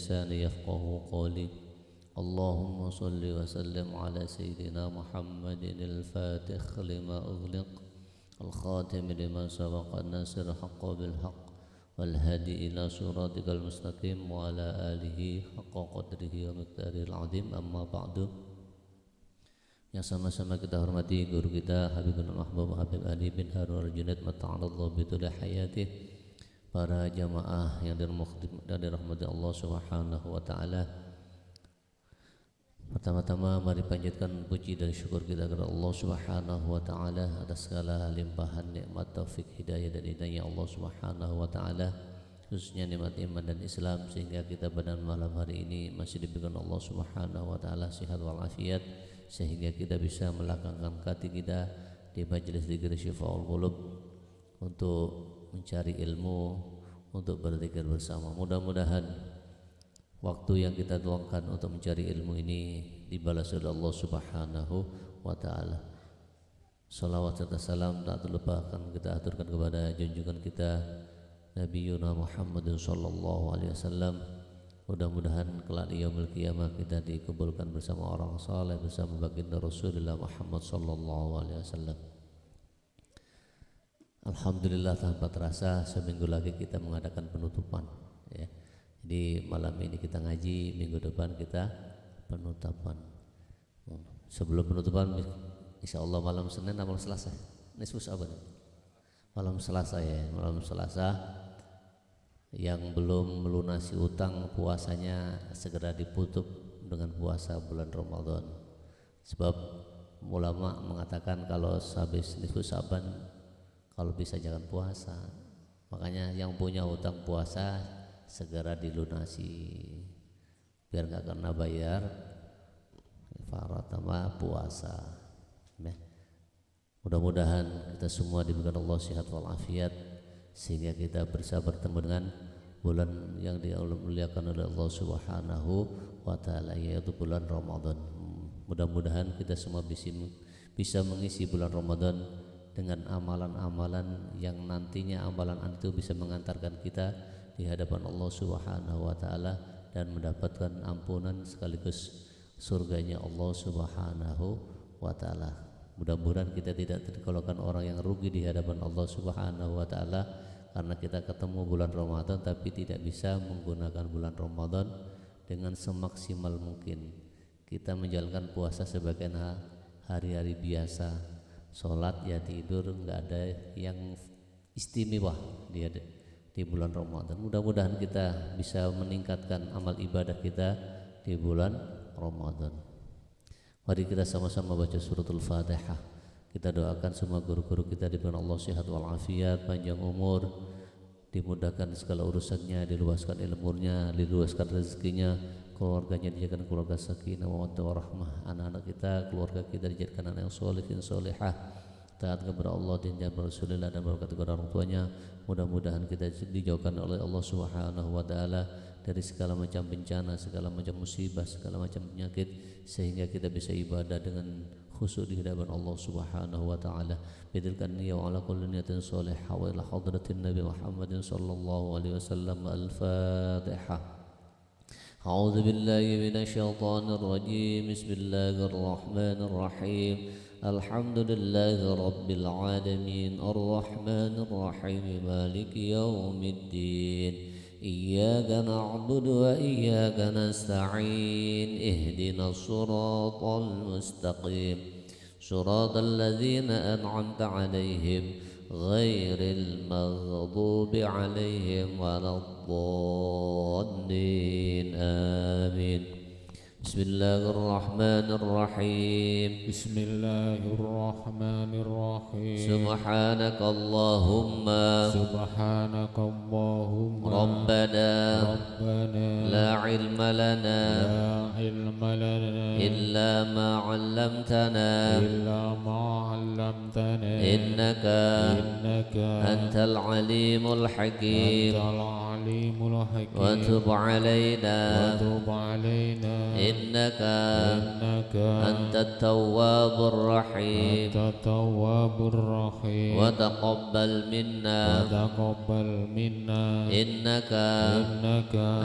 لساني يفقه قولي اللهم صل وسلم على سيدنا محمد الفاتح لما أغلق الخاتم لما سبق الناصر الحق بالحق والهادي إلى صراطك المستقيم وعلى آله حق قدره ومقداره العظيم. Amma ba'du. Yang sama-sama kita hormati guru kita Habibul Mahbub Habib Ali bin Harun Al-Junaid mata'alallahu bitul hayatih, para jamaah yang dirahmati Allah Subhanahu wa taala. Pertama-tama mari panjatkan puji dan syukur kita kepada Allah Subhanahu wa taala atas segala limpahan nikmat taufik hidayah dan hidayah Allah Subhanahu wa taala, khususnya nikmat iman dan Islam, sehingga kita pada malam hari ini masih diberikan Allah Subhanahu wa taala sehat wal afiat, sehingga kita bisa melangkahkan kaki kita di majelis zikir Syifaul Qulub untuk mencari ilmu, untuk berzikir bersama. Mudah-mudahan waktu yang kita tuangkan untuk mencari ilmu ini dibalas oleh Allah Subhanahu wa taala. Salawat serta salam tak terlupakan kita aturkan kepada junjungan kita Nabi Yuna Muhammad sallallahu alaihi wasallam. Mudah-mudahan kelak di yaumul qiyamah kita dikumpulkan bersama orang saleh, bersama baginda Rasulullah Muhammad sallallahu alaihi wasallam. Alhamdulillah, tanpa terasa seminggu lagi kita mengadakan penutupan ya. Jadi malam ini kita ngaji, minggu depan kita penutupan. Sebelum penutupan insyaallah malam Senin atau malam Selasa? Nisfu Sa'ban. Malam Selasa ya, malam Selasa. Yang belum melunasi utang puasanya segera ditutup dengan puasa bulan Ramadan. Sebab ulama mengatakan kalau habis nisfu Sa'ban kalau bisa jangan puasa. Makanya yang punya utang puasa segera dilunasi biar nggak kena bayar kafarat sama puasa. Mudah-mudahan kita semua diberikan Allah sehat wal afiat, sehingga kita bisa bertemu dengan bulan yang dimuliakan oleh Allah Subhanahu wa taala, yaitu bulan Ramadan. Mudah-mudahan kita semua bisa mengisi bulan Ramadan dengan amalan-amalan yang nantinya amalan itu bisa mengantarkan kita di hadapan Allah Subhanahu wa taala dan mendapatkan ampunan sekaligus surganya Allah Subhanahu wa taala. Mudah-mudahan kita tidak tergolongkan orang yang rugi di hadapan Allah Subhanahu wa taala karena kita ketemu bulan Ramadan tapi tidak bisa menggunakan bulan Ramadan dengan semaksimal mungkin. Kita menjalankan puasa sebagai hari-hari biasa, sholat ya tidur, nggak ada yang istimewa di bulan Ramadan. Mudah-mudahan kita bisa meningkatkan amal ibadah kita di bulan Ramadan. Mari kita sama-sama baca suratul Fatihah. Kita doakan semua guru-guru kita diberikan Allah sehat wal afiat, panjang umur, dimudahkan segala urusannya, diluaskan ilmunya, diluaskan rezekinya, keluarganya dijadikan keluarga sakinah mawaddah warahmah, anak-anak kita, keluarga kita dijadikan anak yang sholihin sholihah, taat kepada Allah dan Rasulullah dan berkat kepada orang tuanya. Mudah-mudahan kita dijauhkan oleh Allah Subhanahu wa taala dari segala macam bencana, segala macam musibah, segala macam penyakit, sehingga kita bisa ibadah dengan khusyuk di hadapan Allah Subhanahu wa taala. Bidilkan niyya wa ala kulli niyatin shalihah wa ila hadratin Nabi Muhammadin sallallahu alaihi wasallam. Al-Fatihah. A'udzu billahi minasy syaithanir rajim. Bismillahir rahmanir rahim. Alhamdulillahi rabbil alamin. Ar-rahmanir rahim. Maliki yaumiddin. إياك نعبد وإياك نستعين اهدنا الصراط المستقيم صراط الذين أنعمت عليهم غير المغضوب عليهم ولا الضالين آمين. بسم الله الرحمن الرحيم. بسم الله الرحمن الرحيم. سبحانك اللهم ربنا لا علم لنا علم لنا إلا ما علمتنا إنك أنت العليم الحكيم وتب علينا إنك أنت التواب الرحيم وتقبل منا إنك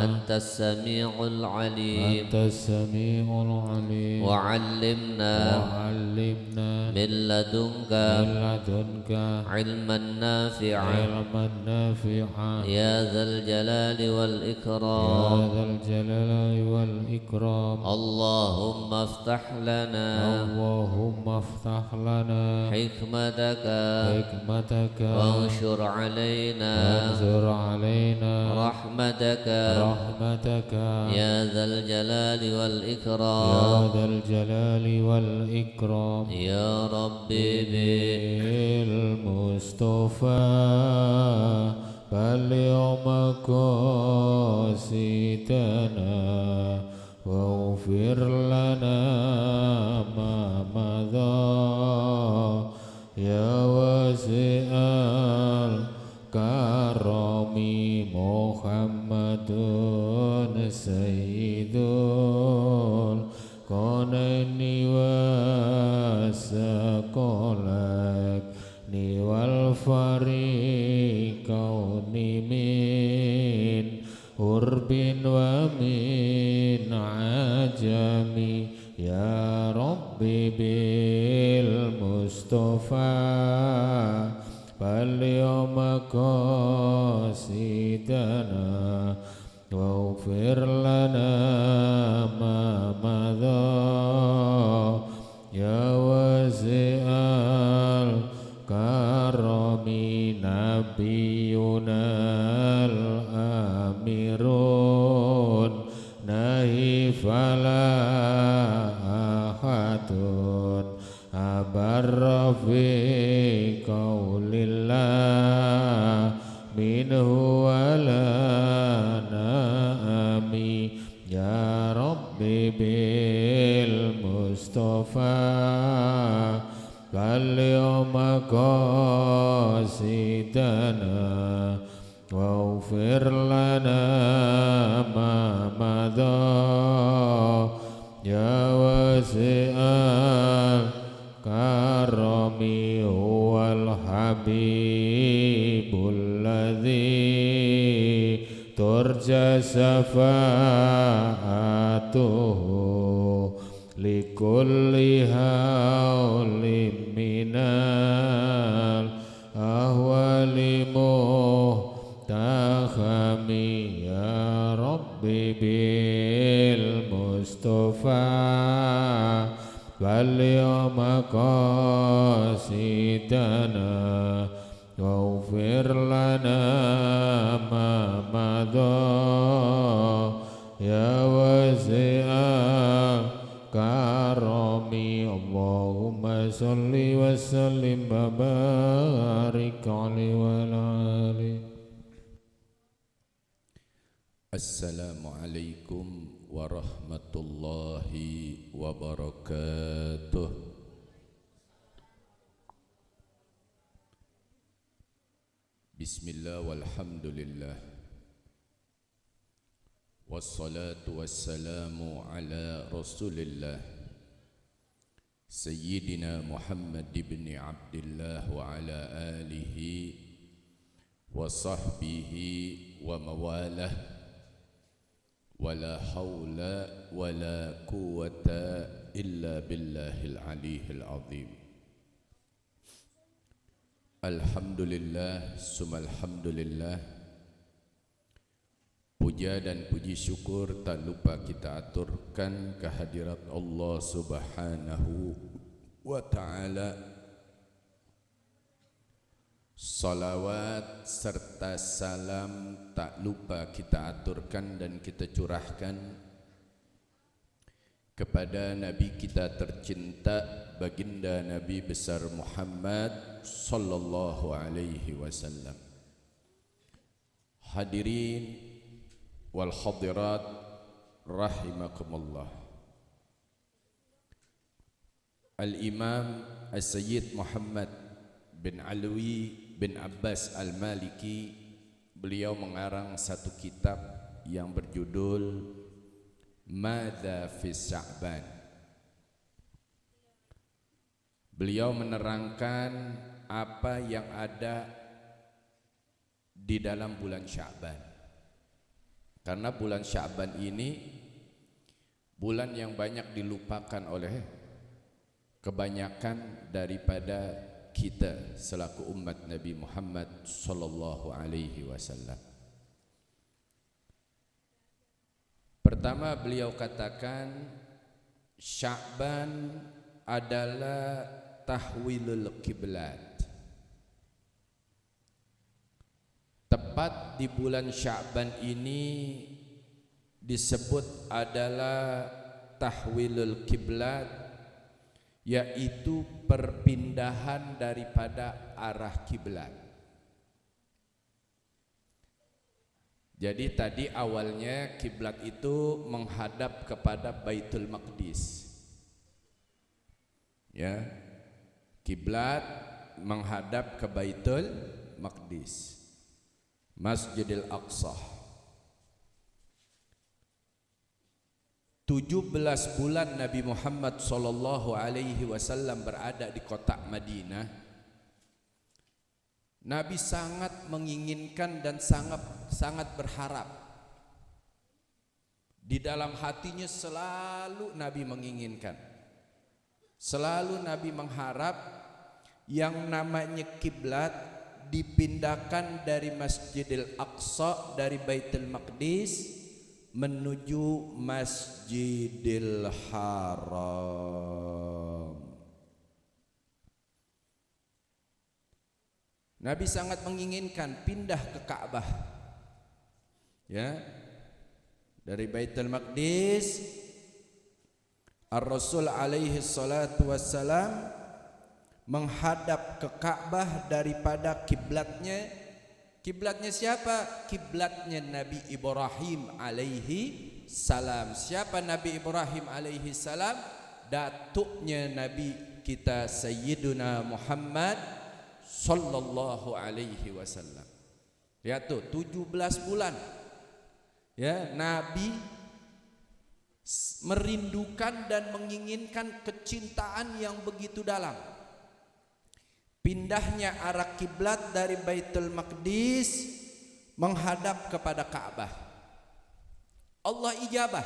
أنت السميع العليم وعلمنا من لدنك علما نافعا يا ذا الجلال والإكرام اللهم افتح لنا حكمتك وانشر علينا رحمتك يا ذا الجلال والإكرام يا ربي بالمصطفى بلغ مقاصدنا واغفر لنا ما مضى يا واسع الكرم محمد سيد الكونين والثقلين والفريقين من قرب ومن عجم يا ربي بالمصطفى بلغ مقاصدنا واغفر لنا ما مضى يا واسع الكرم نبينا الأمير نهي فلا أحد أبر في قول الله منه ولا نأمي يا ربي بالمصطفى بلغ مقاصدنا واغفر لنا ما مضى يا واسع الكرم هو الحبيب الذي ترجى شفاعته لكل هول من الأهوال مهتخم يا ربي بالمصطفى بلغ مقاصدنا واغفر لنا ما مضى يا واسع كرمي اللهم صل وسلم وبارك عليه وعلى آله. Assalamualaikum warahmatullahi wabarakatuh. Bismillah walhamdulillah wassalatu wassalamu ala rasulillah Sayyidina Muhammad ibn Abdillah wa ala alihi wa sahbihi wa mawalah wala hawla wala quwwata illa billahil aliyil azim. Alhamdulillah sumalhamdulillah, puja dan puji syukur tak lupa kita aturkan kehadirat Allah subhanahu wa ta'ala. Salawat serta salam tak lupa kita aturkan dan kita curahkan kepada Nabi kita tercinta, baginda Nabi besar Muhammad sallallahu alaihi wasallam. Hadirin wal hadirat rahimakumullah. Al-Imam As-Sayyid Muhammad bin Alwi bin Abbas Al-Maliki, beliau mengarang satu kitab yang berjudul Madza fi Sya'ban. Beliau menerangkan apa yang ada di dalam bulan Sya'ban. Karena bulan Sya'ban ini bulan yang banyak dilupakan oleh kebanyakan daripada kita selaku umat Nabi Muhammad sallallahu alaihi wasallam. Pertama, beliau katakan Sya'ban adalah tahwilul kiblat. Tepat di bulan Sya'ban ini disebut adalah tahwilul kiblat, yaitu perpindahan daripada arah kiblat. Jadi tadi awalnya kiblat itu menghadap kepada Baitul Maqdis. Ya, kiblat menghadap ke Baitul Maqdis, Masjidil Aqsa. 17 bulan Nabi Muhammad sallallahu alaihi wasallam berada di kota Madinah. Nabi sangat menginginkan dan sangat berharap. Di dalam hatinya selalu Nabi menginginkan. Selalu Nabi mengharap yang namanya kiblat dipindahkan dari Masjidil Aqsa, dari Baitul Maqdis menuju Masjidil Haram. Nabi sangat menginginkan pindah ke Ka'bah. Ya. Dari Baitul Maqdis, Ar-Rasul alaihi salatu wassalam menghadap ke Ka'bah daripada kiblatnya. Kiblatnya siapa? Kiblatnya Nabi Ibrahim alaihi salam. Siapa Nabi Ibrahim alaihi salam? Datuknya Nabi kita Sayyiduna Muhammad sallallahu alaihi wasallam. Lihat tuh, 17 bulan. Ya, Nabi merindukan dan menginginkan kecintaan yang begitu dalam. Pindahnya arah kiblat dari Baitul Maqdis menghadap kepada Ka'bah. Allah ijabah.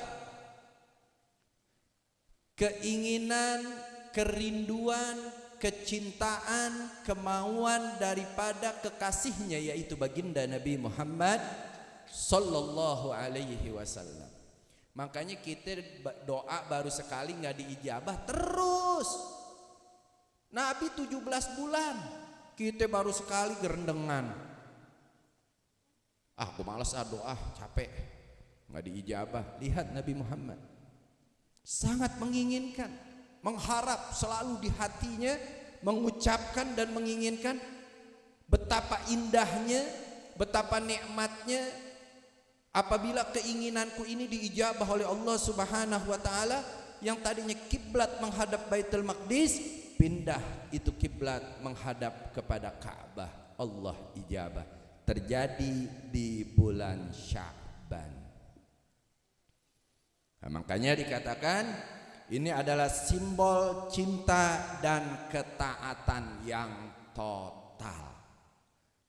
Keinginan, kerinduan, kecintaan, kemauan daripada kekasihnya, yaitu baginda Nabi Muhammad sallallahu alaihi wasallam. Makanya kita doa baru sekali nggak diijabah terus. Nabi 17 bulan, kita baru sekali gerendengan. Aku malas doa, capek, nggak diijabah. Lihat Nabi Muhammad sangat menginginkan, mengharap, selalu di hatinya mengucapkan dan menginginkan betapa indahnya, betapa nikmatnya apabila keinginanku ini diijabah oleh Allah Subhanahu wa taala. Yang tadinya kiblat menghadap Baitul Maqdis, pindah itu kiblat menghadap kepada Ka'bah. Allah ijabah. Terjadi di bulan Sya'ban. Nah, makanya dikatakan ini adalah simbol cinta dan ketaatan yang total.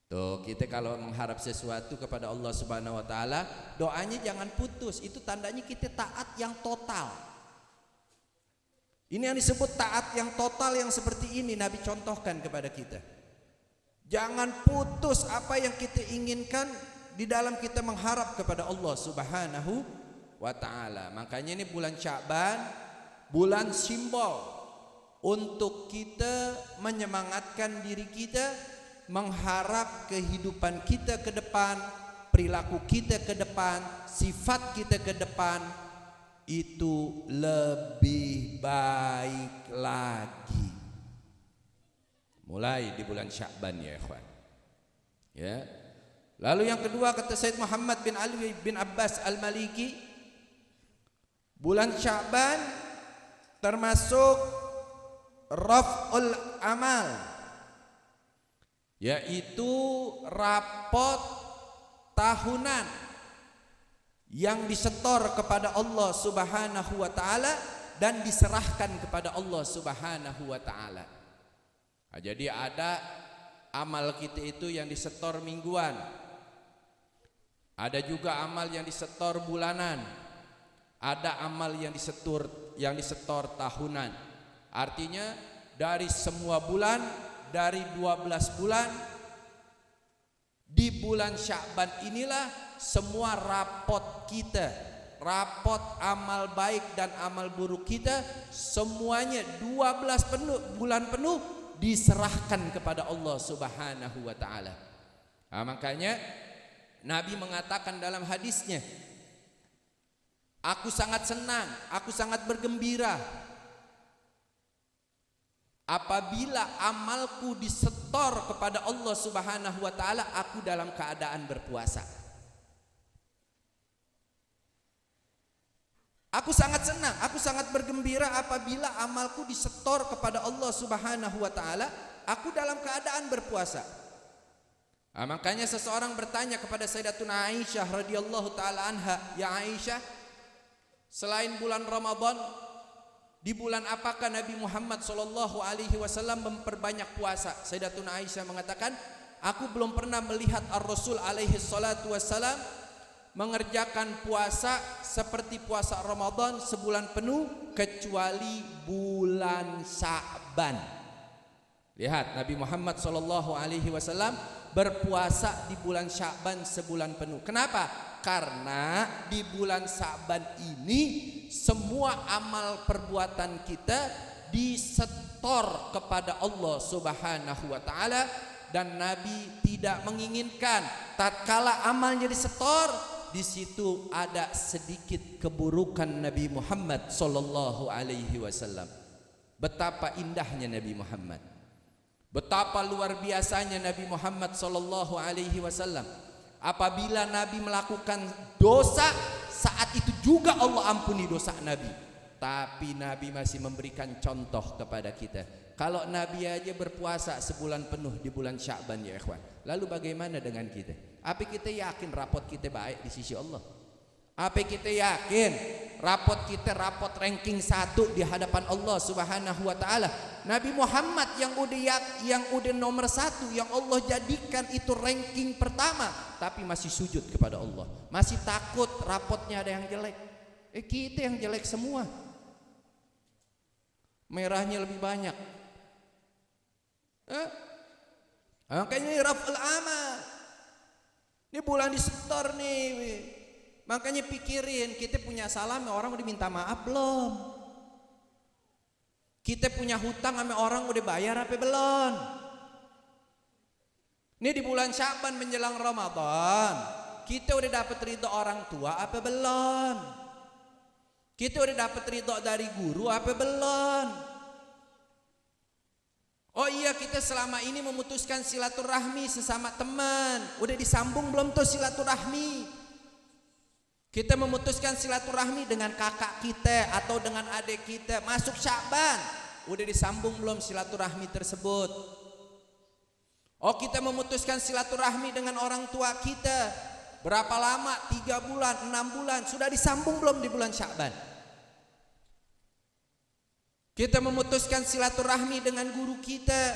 Tuh, kita kalau mengharap sesuatu kepada Allah Subhanahu wa taala, doanya jangan putus. Itu tandanya kita taat yang total. Ini yang disebut taat yang total, yang seperti ini Nabi contohkan kepada kita. Jangan putus apa yang kita inginkan di dalam kita mengharap kepada Allah Subhanahu wa taala. Makanya ini bulan Sya'ban, bulan simbol untuk kita menyemangatkan diri kita, mengharap kehidupan kita ke depan, perilaku kita ke depan, sifat kita ke depan itu lebih baik lagi. Mulai di bulan Sya'ban ya ikhwan. Ya. Lalu yang kedua kata Sayyid Muhammad bin Ali bin Abbas Al-Maliki, bulan Sya'ban termasuk raf'ul amal, yaitu rapot tahunan yang disetor kepada Allah Subhanahu wa taala dan diserahkan kepada Allah Subhanahu wa taala. Nah, jadi ada amal kita itu yang disetor mingguan. Ada juga amal yang disetor bulanan. Ada amal yang disetor tahunan. Artinya dari semua bulan, dari 12 bulan, di bulan Sya'ban inilah semua rapot kita, rapot amal baik dan amal buruk kita, semuanya 12 bulan penuh diserahkan kepada Allah Subhanahu wa taala. Nah, makanya Nabi mengatakan dalam hadisnya, aku sangat senang, aku sangat bergembira apabila amalku disetor kepada Allah Subhanahu wa taala, aku dalam keadaan berpuasa. Aku sangat senang, aku sangat bergembira apabila amalku disetor kepada Allah Subhanahu wa taala, aku dalam keadaan berpuasa. Nah, makanya seseorang bertanya kepada Sayyidatuna Aisyah radhiyallahu taala anha, "Ya Aisyah, selain bulan Ramadan, di bulan apakah Nabi Muhammad sallallahu alaihi wasallam memperbanyak puasa?" Sayyidatuna Aisyah mengatakan, "Aku belum pernah melihat Ar-Rasul alaihi salatu wasallam mengerjakan puasa seperti puasa Ramadan sebulan penuh kecuali bulan Sya'ban." Lihat, Nabi Muhammad sallallahu alaihi wasallam berpuasa di bulan Sya'ban sebulan penuh. Kenapa? Karena di bulan Sya'ban ini semua amal perbuatan kita disetor kepada Allah Subhanahu wa taala, dan Nabi tidak menginginkan tatkala amalnya disetor di situ ada sedikit keburukan Nabi Muhammad sallallahu alaihi wasallam. Betapa indahnya Nabi Muhammad. Betapa luar biasanya Nabi Muhammad sallallahu alaihi wasallam. Apabila Nabi melakukan dosa, saat itu juga Allah ampuni dosa Nabi. Tapi Nabi masih memberikan contoh kepada kita. Kalau Nabi aja berpuasa sebulan penuh di bulan Sya'ban, ya ikhwan, lalu bagaimana dengan kita? Apa kita yakin rapot kita baik di sisi Allah? Apa kita yakin rapot kita rapot ranking 1 di hadapan Allah Subhanahu wa taala? Nabi Muhammad yang udah nomor 1, yang Allah jadikan itu ranking pertama, tapi masih sujud kepada Allah, masih takut rapotnya ada yang jelek. Kita yang jelek semua, merahnya lebih banyak. Makanya raf'ul amal, ini bulan disetor nih. Makanya pikirin, kita punya salah sama orang udah minta maaf belum? Kita punya hutang sama orang udah bayar apa belum? Ini di bulan Sya'ban menjelang Ramadan, kita udah dapat ridho orang tua apa belum? Kita udah dapat ridho dari guru apa belum? Oh iya, kita selama ini memutuskan silaturahmi sesama teman, udah disambung belum tuh silaturahmi? Kita memutuskan silaturahmi dengan kakak kita atau dengan adik kita, masuk Sya'ban, udah disambung belum silaturahmi tersebut? Oh, kita memutuskan silaturahmi dengan orang tua kita, berapa lama? 3 bulan, 6 bulan, sudah disambung belum di bulan Sya'ban? Kita memutuskan silaturahmi dengan guru kita,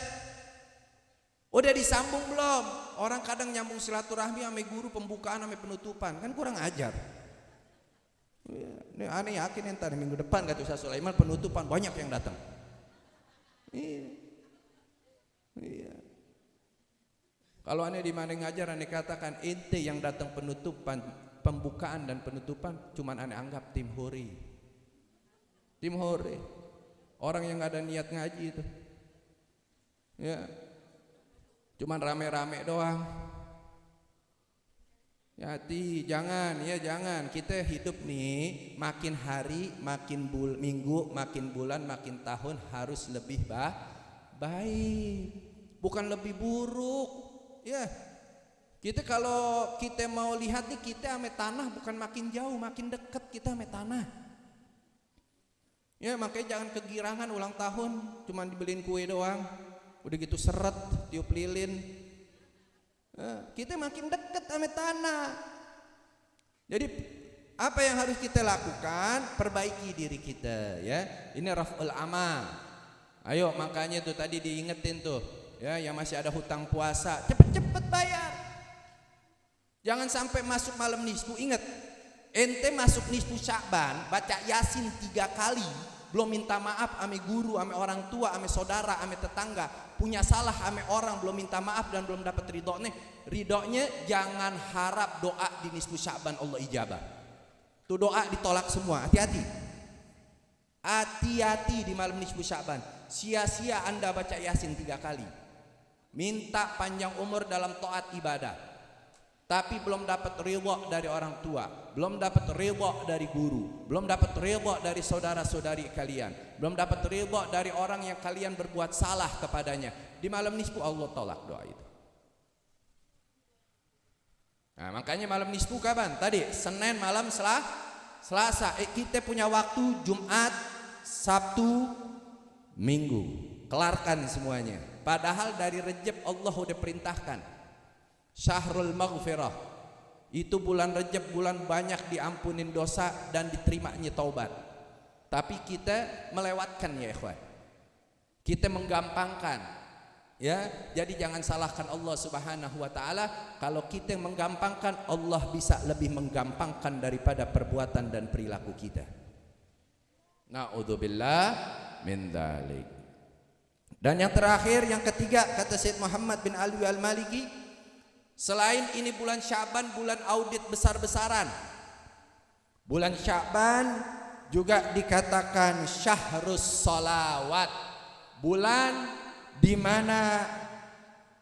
udah disambung belum? Orang kadang nyambung silaturahmi sama guru pembukaan sama penutupan, kan kurang ajar. Ini aneh, yakin entar minggu depan kata Ustaz Sulaiman penutupan banyak yang datang. Iya. Kalau aneh di mana ngajar, aneh katakan ente yang datang penutupan, pembukaan dan penutupan, cuman aneh anggap tim hore. Tim hore, orang yang nggak ada niat ngaji itu, ya, cuman rame-rame doang. Jangan, kita hidup nih, makin hari, makin minggu, makin bulan, makin tahun harus lebih baik, bukan lebih buruk. Ya, kita kalau kita mau lihat nih, kita ame tanah bukan makin jauh, makin dekat kita ame tanah. Ya makanya jangan kegirangan ulang tahun cuman dibeliin kue doang, udah gitu seret, tiup lilin. Kita makin dekat sama tanah. Jadi apa yang harus kita lakukan? Perbaiki diri kita, ya. Ini raf'ul amal. Ayo, makanya tuh tadi diingetin tuh, ya, yang masih ada hutang puasa, cepet-cepet bayar. Jangan sampai masuk malam nisfu. Ingat, ente masuk nisfu Sya'ban baca Yasin 3 kali, belum minta maaf ame guru, ame orang tua, ame saudara, ame tetangga, punya salah ame orang, belum minta maaf dan belum dapat ridhonya, jangan harap doa di nisfu Sya'ban Allah ijabah. Tuh doa ditolak semua. Hati-hati. Hati-hati di malam nisfu Sya'ban. Sia-sia Anda baca Yasin 3 kali. Minta panjang umur dalam taat ibadah. Tapi belum dapat ridho dari orang tua, belum dapat ridho dari guru, belum dapat ridho dari saudara-saudari kalian, belum dapat ridho dari orang yang kalian berbuat salah kepadanya. Di malam nisfu Allah tolak doa itu. Nah, makanya malam nisfu kapan? Tadi Senin malam Selasa. Kita punya waktu Jumat, Sabtu, Minggu. Kelarkan semuanya. Padahal dari Rejab Allah udah perintahkan. Syahrul Maghfirah, itu bulan Rejab, bulan banyak diampunin dosa dan diterimanya taubat. Tapi kita melewatkan, ya ikhwan. Kita menggampangkan, ya. Jadi jangan salahkan Allah Subhanahu wa taala. Kalau kita menggampangkan, Allah bisa lebih menggampangkan daripada perbuatan dan perilaku kita. Na'udzubillah min dzalik. Dan yang terakhir, yang ketiga, kata Syed Muhammad bin Alwi Al-Maliki, selain ini bulan Sya'ban, bulan audit besar-besaran. Bulan Sya'ban juga dikatakan syahrus sholawat, bulan di mana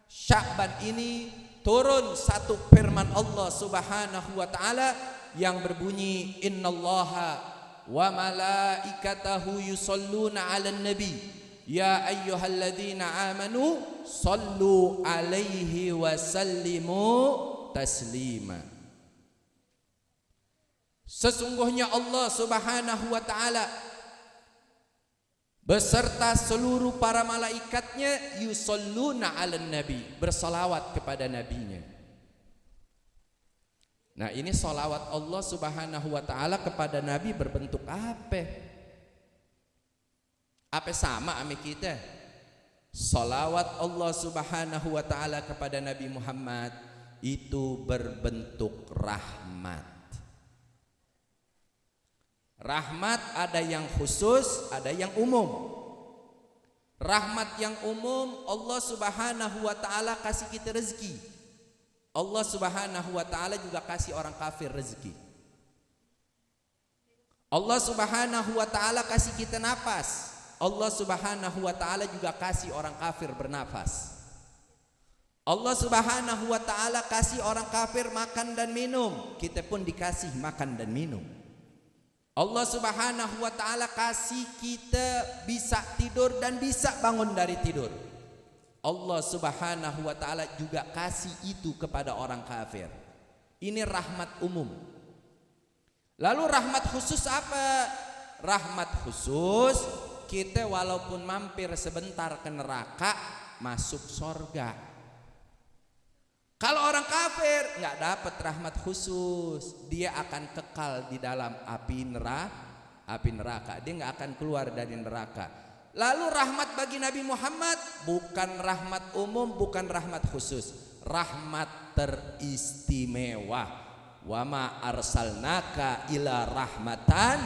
Sya'ban ini turun satu firman Allah Subhanahu wa taala yang berbunyi, innallaha wa malaikatahu yusholluna 'alan nabi ya ayyuhalladzina amanu sallu alaihi wa sallimu taslima. Sesungguhnya Allah Subhanahu wa taala beserta seluruh para malaikatnya yusholluna 'alan nabi, bersalawat kepada nabinya. Nah, ini salawat Allah Subhanahu wa taala kepada nabi berbentuk apa? Apa sama ame kita? Salawat Allah Subhanahu wa taala kepada Nabi Muhammad itu berbentuk rahmat. Rahmat ada yang khusus, ada yang umum. Rahmat yang umum, Allah Subhanahu wa taala kasih kita rezeki. Allah Subhanahu wa taala juga kasih orang kafir rezeki. Allah Subhanahu wa taala kasih kita nafas. Allah Subhanahu wa taala juga kasih orang kafir bernafas. Allah Subhanahu wa taala kasih orang kafir makan dan minum, kita pun dikasih makan dan minum. Allah Subhanahu wa taala kasih kita bisa tidur dan bisa bangun dari tidur. Allah Subhanahu wa taala juga kasih itu kepada orang kafir. Ini rahmat umum. Lalu rahmat khusus apa? Rahmat khusus, kita walaupun mampir sebentar ke neraka, masuk surga. Kalau orang kafir nggak dapat rahmat khusus, dia akan kekal di dalam api neraka. Dia nggak akan keluar dari neraka. Lalu rahmat bagi Nabi Muhammad bukan rahmat umum, bukan rahmat khusus, rahmat teristimewa. Wa ma arsalnaka ila rahmatan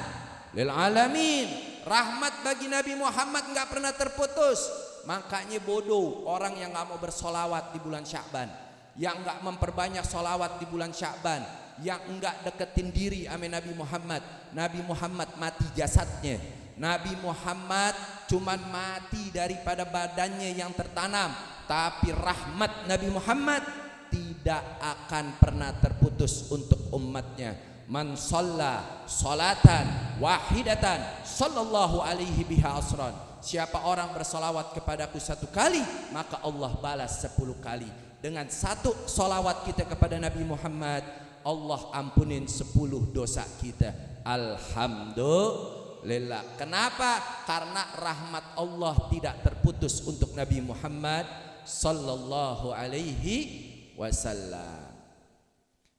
lil alamin. Rahmat bagi Nabi Muhammad nggak pernah terputus. Makanya bodoh orang yang nggak mau bersolawat di bulan Sya'ban, yang nggak memperbanyak solawat di bulan Sya'ban, yang nggak deketin diri sama Nabi Muhammad. Nabi Muhammad mati jasadnya. Nabi Muhammad cuman mati daripada badannya yang tertanam, tapi rahmat Nabi Muhammad tidak akan pernah terputus untuk umatnya. Man shalla salatan wahidatan sallallahu alaihi biha asran. Siapa orang bersolawat kepadaku 1 kali, maka Allah balas 10 kali. Dengan 1 solawat kita kepada Nabi Muhammad, Allah ampunin 10 dosa kita. Alhamdulillah. lillah. Kenapa? Karena rahmat Allah tidak terputus untuk Nabi Muhammad sallallahu alaihi wasallam.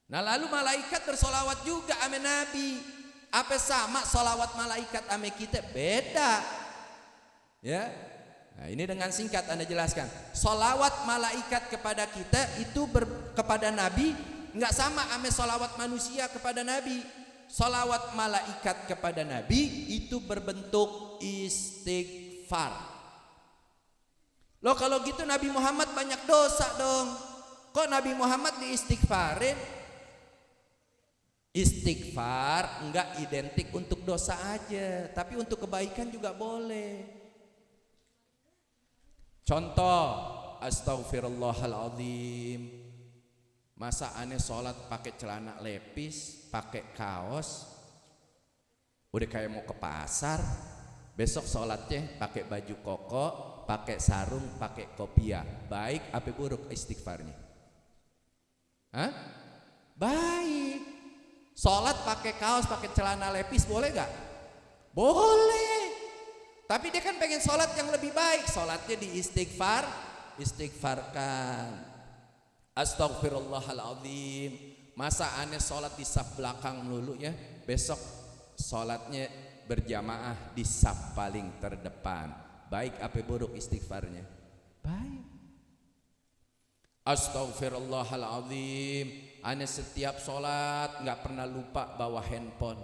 Nah lalu malaikat bersolawat juga ame Nabi. Apa sama solawat malaikat ame kita? Beda. Ya. Nah ini dengan singkat Anda jelaskan. Solawat malaikat kepada kita itu kepada Nabi nggak sama ame solawat manusia kepada Nabi. Solawat malaikat kepada Nabi itu berbentuk istighfar. Loh kalau gitu Nabi Muhammad banyak dosa dong. Kok Nabi Muhammad diistighfarin? Istighfar enggak identik untuk dosa aja, tapi untuk kebaikan juga boleh. Contoh, astagfirullahaladzim. Masa aneh sholat pakai celana lepis, pakai kaos, udah kayak mau ke pasar. Besok sholatnya pakai baju koko, pakai sarung, pakai kopiah. Baik apa buruk istighfarnya? Hah? Baik. Sholat pakai kaos, pakai celana lepis boleh gak? Boleh. Tapi dia kan pengen sholat yang lebih baik. Sholatnya di istighfarkan. Astagfirullahaladzim. Masa aneh sholat di saf belakang melulu ya? Besok sholatnya berjamaah di saf paling terdepan. Baik apa buruk istighfarnya? Baik. Astagfirullahaladzim. Aneh setiap sholat gak pernah lupa bawa handphone.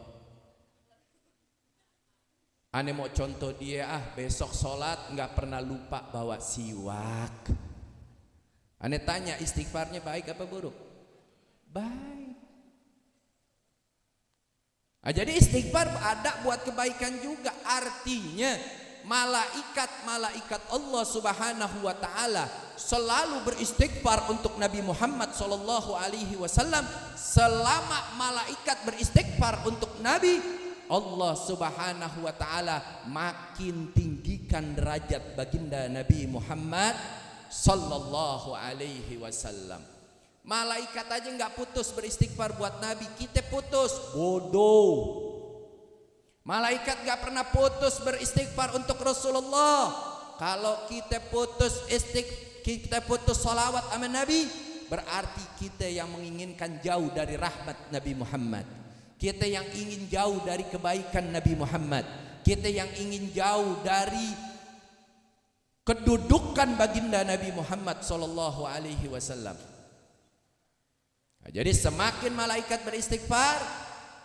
Aneh mau contoh dia besok sholat gak pernah lupa bawa siwak. Aneh tanya istighfarnya baik apa buruk? Baik. Nah, jadi istighfar ada buat kebaikan juga. Artinya malaikat Allah Subhanahu wa taala selalu beristighfar untuk Nabi Muhammad sallallahu alaihi wasallam. Selama malaikat beristighfar untuk Nabi, Allah Subhanahu wa taala makin tinggikan derajat baginda Nabi Muhammad sallallahu alaihi wasallam. Malaikat aja nggak putus beristighfar buat Nabi, kita putus, bodoh. Malaikat nggak pernah putus beristighfar untuk Rasulullah. Kalau kita putus salawat sama Nabi, berarti kita yang menginginkan jauh dari rahmat Nabi Muhammad. Kita yang ingin jauh dari kebaikan Nabi Muhammad. Kita yang ingin jauh dari kedudukan baginda Nabi Muhammad sallallahu alaihi wasallam. Nah, jadi semakin malaikat beristighfar,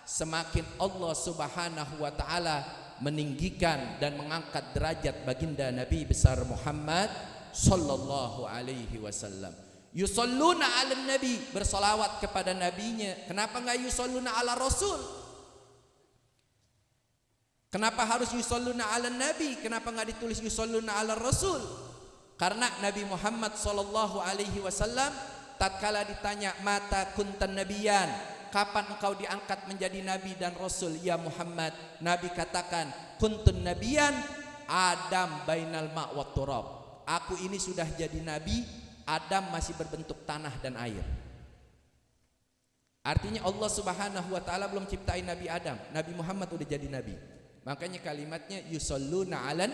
semakin Allah Subhanahu wa taala meninggikan dan mengangkat derajat baginda Nabi besar Muhammad sallallahu alaihi wasallam. Yusalluna 'alan nabi, bersolawat kepada nabinya. Kenapa enggak yusalluna 'ala rasul? Kenapa harus yusalluna 'alan nabi? Kenapa enggak ditulis yusalluna 'ala rasul? Karena Nabi Muhammad sallallahu alaihi wasallam tatkala ditanya mata kuntan nabiyan, kapan engkau diangkat menjadi nabi dan rasul ya Muhammad? Nabi katakan kuntun nabiyan Adam bainal ma' wa turab. Aku ini sudah jadi nabi, Adam masih berbentuk tanah dan air. Artinya Allah Subhanahu wa taala belum ciptain Nabi Adam, Nabi Muhammad udah jadi nabi. Makanya kalimatnya yusalluna 'alan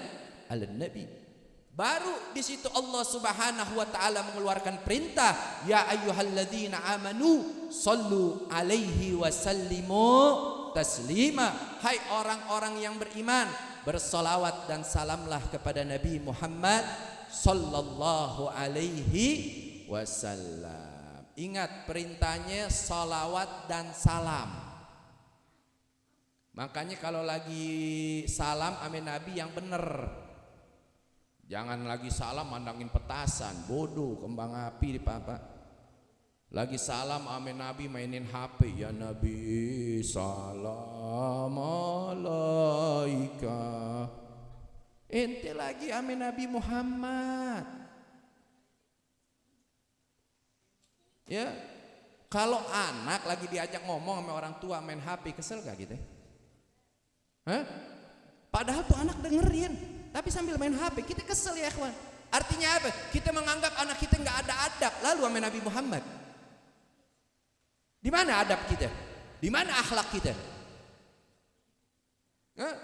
nabi. Baru di situ Allah Subhanahu wa taala mengeluarkan perintah, ya ayyuhalladzina amanu sallu alaihi wasallimu taslima. Hai orang-orang yang beriman, bersolawat dan salamlah kepada Nabi Muhammad sallallahu alaihi wasallam. Ingat perintahnya salawat dan salam. Makanya kalau lagi salam ame Nabi yang bener. Jangan lagi salam mandangin petasan, bodoh, kembang api di papa. Lagi salam ame Nabi mainin HP, ya Nabi salam alaika. Ente lagi ame Nabi Muhammad. Ya, kalau anak lagi diajak ngomong sama orang tua main HP, kesel gak gitu? Hah? Padahal tuh anak dengerin, tapi sambil main HP, kita kesel ya ikhwan. Artinya apa? Kita menganggap anak kita nggak ada adab, lalu sama Nabi Muhammad. Di mana adab kita? Di mana akhlak kita? Hah?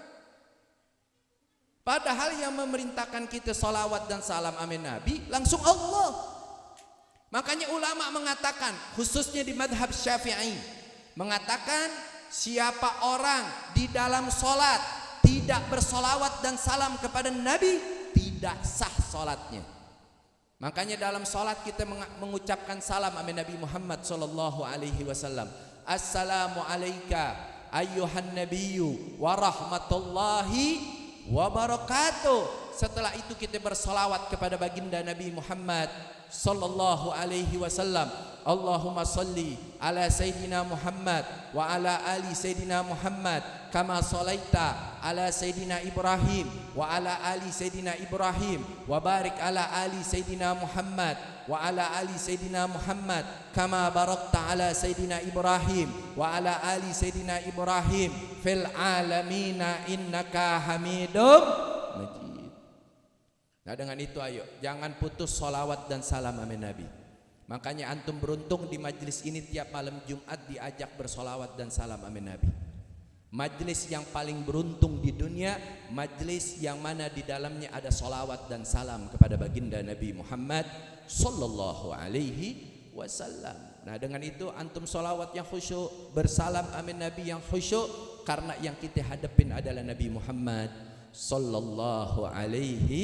Padahal yang memerintahkan kita salawat dan salam amin Nabi langsung Allah. Makanya ulama mengatakan, khususnya di madhab Syafi'i, mengatakan siapa orang di dalam solat tidak bersolawat dan salam kepada Nabi, tidak sah solatnya. Makanya dalam solat kita mengucapkan salam amin Nabi Muhammad sallallahu alaihi wasallam. Assalamu alayka ayyuhan nabiyyu wa rahmatullahi wa barakatuh. Setelah itu kita bersalawat kepada baginda Nabi Muhammad sallallahu alaihi wasallam. Allahumma salli ala sayyidina Muhammad wa ala ali sayyidina Muhammad kama shalaita ala sayyidina Ibrahim wa ala ali sayyidina Ibrahim wa barik ala ali sayyidina Muhammad wa ala ali sayyidina Muhammad kama barakta ala sayyidina Ibrahim wa ala ali sayyidina Ibrahim fil alamina innaka Hamidum Majid. Nah, dengan itu ayo jangan putus salawat dan salam amin Nabi. Makanya antum beruntung di majlis ini tiap malam Jumat diajak bersolawat dan salam amin Nabi. Majlis yang paling beruntung di dunia, majlis yang mana di dalamnya ada solawat dan salam kepada baginda Nabi Muhammad sallallahu alaihi wasallam. Nah, dengan itu antum solawat yang khusyuk, bersalam amin Nabi yang khusyuk, karena yang kita hadapin adalah Nabi Muhammad sallallahu alaihi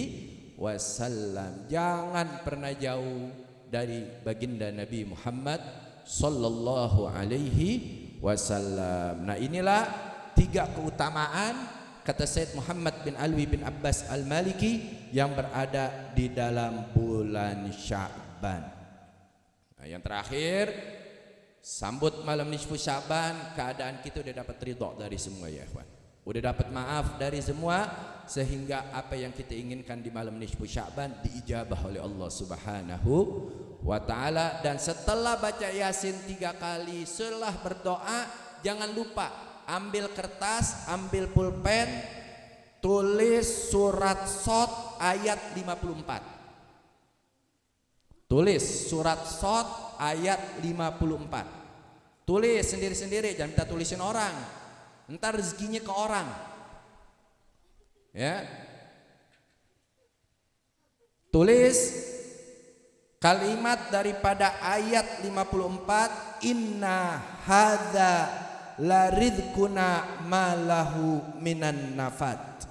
wasallam. Jangan pernah jauh dari baginda Nabi Muhammad sallallahu alaihi wasallam. Nah, inilah 3 keutamaan kata Sayyid Muhammad bin Alwi bin Abbas Al-Maliki yang berada di dalam bulan Sya'ban. Nah, yang terakhir, sambut malam nisfu Sya'ban, keadaan kita udah dapat ridha dari semua ya ikhwan. Udah dapat maaf dari semua, sehingga apa yang kita inginkan di malam nisfu Sya'ban diijabah oleh Allah Subhanahu wa ta'ala. Dan setelah baca Yasin 3 kali, setelah berdoa, jangan lupa ambil kertas, ambil pulpen, tulis surat Shad ayat 54. Tulis surat Shad ayat 54. Tulis sendiri-sendiri, jangan minta tulisin orang. Entar rezekinya ke orang. Ya. Tulis kalimat daripada ayat 54, inna hadza la rizquna ma lahu minan nafad.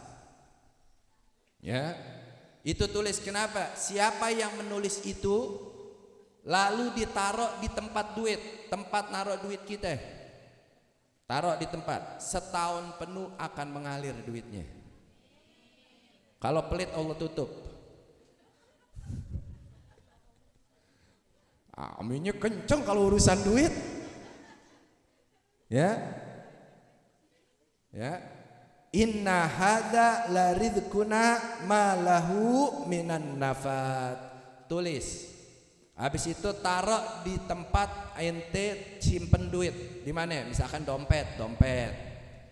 Ya. Itu tulis. Kenapa? Siapa yang menulis itu lalu ditaruh di tempat duit, tempat naruh duit kita. Taruh di tempat, setahun penuh akan mengalir duitnya. Kalau pelit Allah tutup. Aminnya kenceng kalau urusan duit. Ya. Ya. Inna hadza la rizquna ma lahu minan nafad. Tulis. Habis itu taruh di tempat ente simpen duit. Di mana? Misalkan dompet.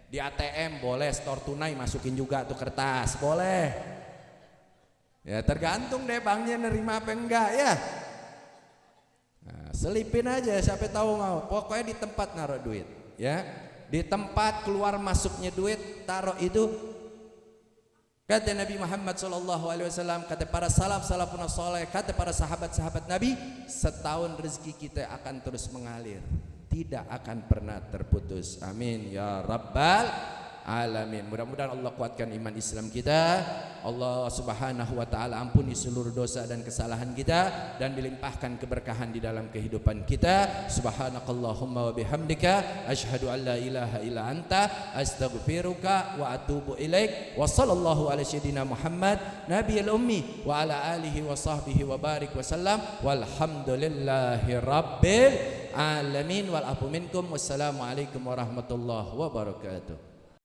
Di ATM boleh, store tunai masukin juga tuh kertas, boleh. Ya tergantung deh banknya nerima apa enggak ya. Nah, selipin aja, siapa tahu mau. Pokoknya di tempat naruh duit, ya. Di tempat keluar masuknya duit, taruh itu. Kata Nabi Muhammad SAW, kata para salafun saleh, kata para sahabat-sahabat Nabi, setahun rezeki kita akan terus mengalir, tidak akan pernah terputus. Amin ya rabbal alamin. Mudah-mudahan Allah kuatkan iman Islam kita. Allah Subhanahu wa taala ampuni seluruh dosa dan kesalahan kita, dan dilimpahkan keberkahan di dalam kehidupan kita. Subhanakallahumma wa bihamdika asyhadu an la ilaha illa anta astaghfiruka wa atubu ilaik. Wa sallallahu ala sayyidina Muhammad nabiyil ummi wa ala alihi wa sahbihi wa barik wa sallam. Walhamdulillahi rabbil alamin wal afu minkum. Wassalamu alaikum warahmatullahi wabarakatuh.